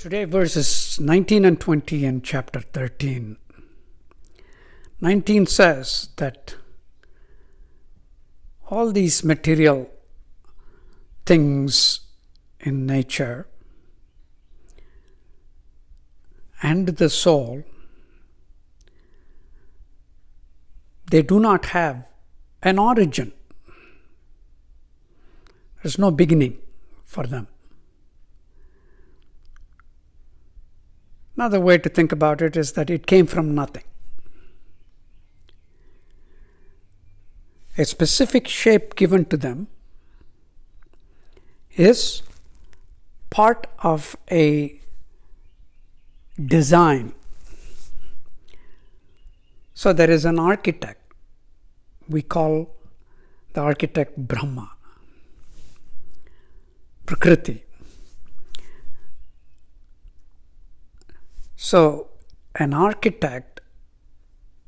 Today, verses 19 and 20 in chapter 13. 19 says that all these material things in nature and the soul, they do not have an origin. There's no beginning for them. Another way to think about it is that it came from nothing. A specific shape given to them is part of a design. So there is an architect. We call the architect Brahma, Prakriti. So an architect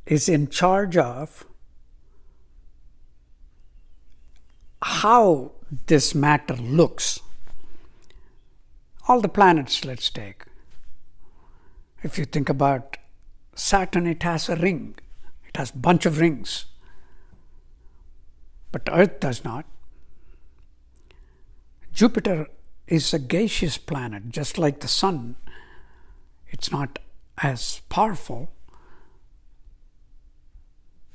is in charge of how this matter looks. All the planets, let's take. If you think about Saturn, it has a ring. It has a bunch of rings. But Earth does not. Jupiter is a gaseous planet, just like the Sun. It's not as powerful.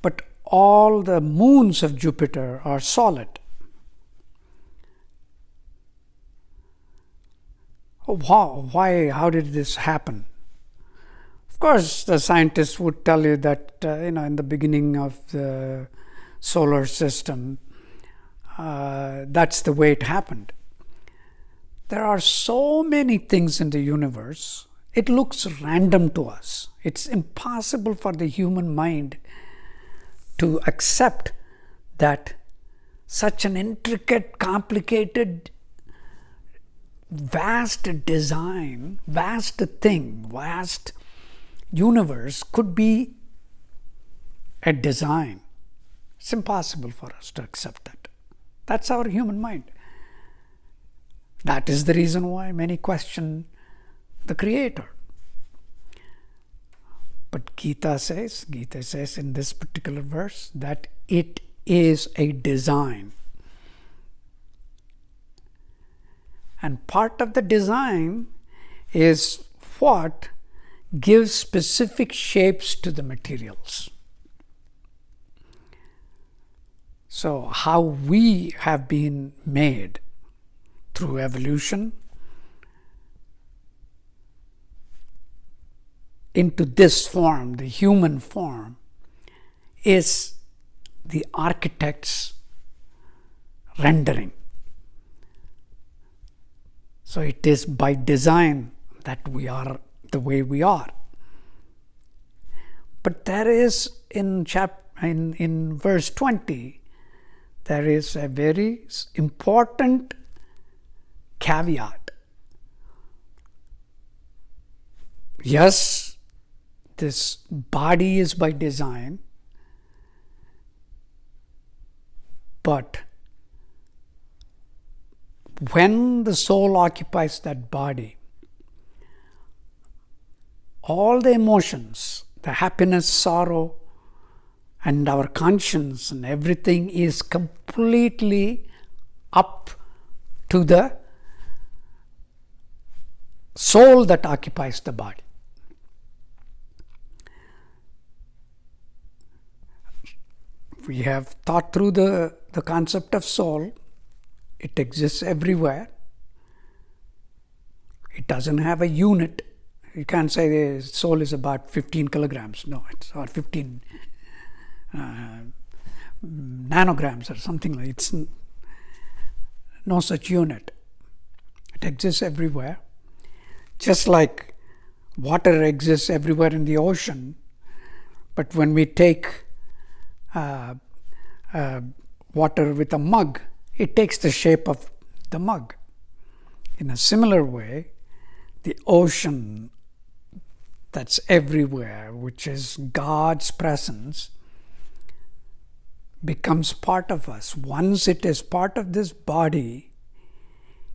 But all the moons of Jupiter are solid. Why? How did this happen? Of course, the scientists would tell you that in the beginning of the solar system, that's the way it happened. There are so many things in the universe. It looks random to us. It's impossible for the human mind to accept that such an intricate, complicated, vast design, vast thing, vast universe could be a design. It's impossible for us to accept that. That's our human mind. That is the reason why many question the Creator. But Gita says in this particular verse that it is a design. And part of the design is what gives specific shapes to the materials. So how we have been made through evolution into this form, the human form, is the architect's rendering. So it is by design that we are the way we are. But there is in verse 20, there is a very important caveat. Yes, this body is by design, but when the soul occupies that body, all the emotions, the happiness, sorrow, and our conscience and everything is completely up to the soul that occupies the body. We have thought through the concept of soul. It exists everywhere. It doesn't have a unit. You can't say the soul is about 15 kilograms. No, it's or 15 nanograms or something like that. It's no such unit. It exists everywhere. Just like water exists everywhere in the ocean, but when we take water with a mug, it takes the shape of the mug. In a similar way, the ocean that's everywhere, which is God's presence, becomes part of us. Once it is part of this body,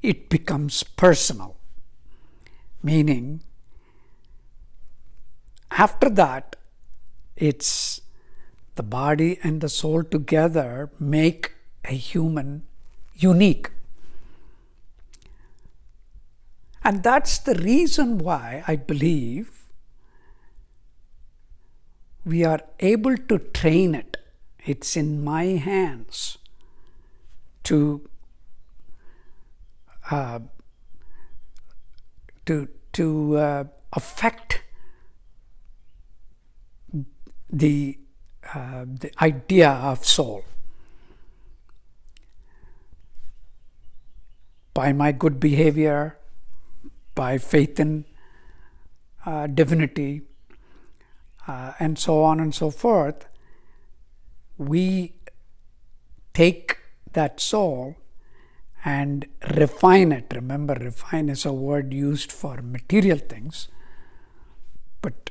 it becomes personal. Meaning, after that, it's the body and the soul together make a human unique. And that's the reason why I believe we are able to train it. It's in my hands to affect the idea of soul. By my good behavior, by faith in divinity, and so on and so forth, we take that soul and refine it. Remember, refine is a word used for material things, but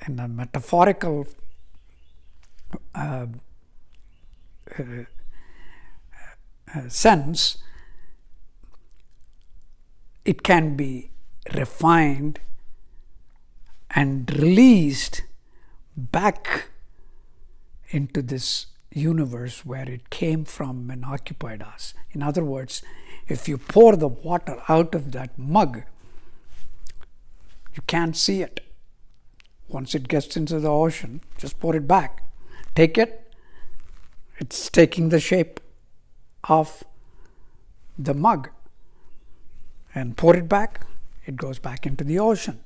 in a metaphorical sense, it can be refined and released back into this universe where it came from and occupied us. In other words, if you pour the water out of that mug, you can't see it. Once it gets into the ocean, just pour it back. Take it, it's taking the shape of the mug. And pour it back, it goes back into the ocean.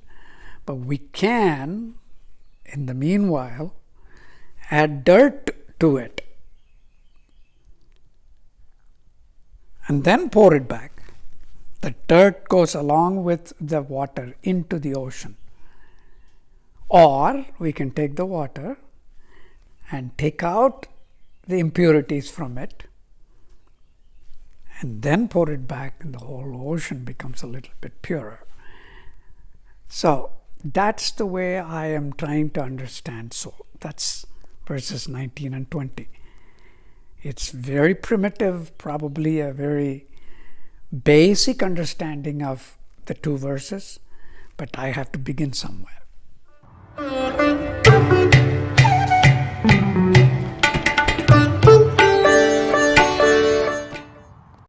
But we can, in the meanwhile, add dirt to it and then pour it back. The dirt goes along with the water into the ocean. Or we can take the water and take out the impurities from it and then pour it back, and the whole ocean becomes a little bit purer. So that's the way I am trying to understand soul. That's verses 19 and 20. It's very primitive, probably a very basic understanding of the two verses, but I have to begin somewhere.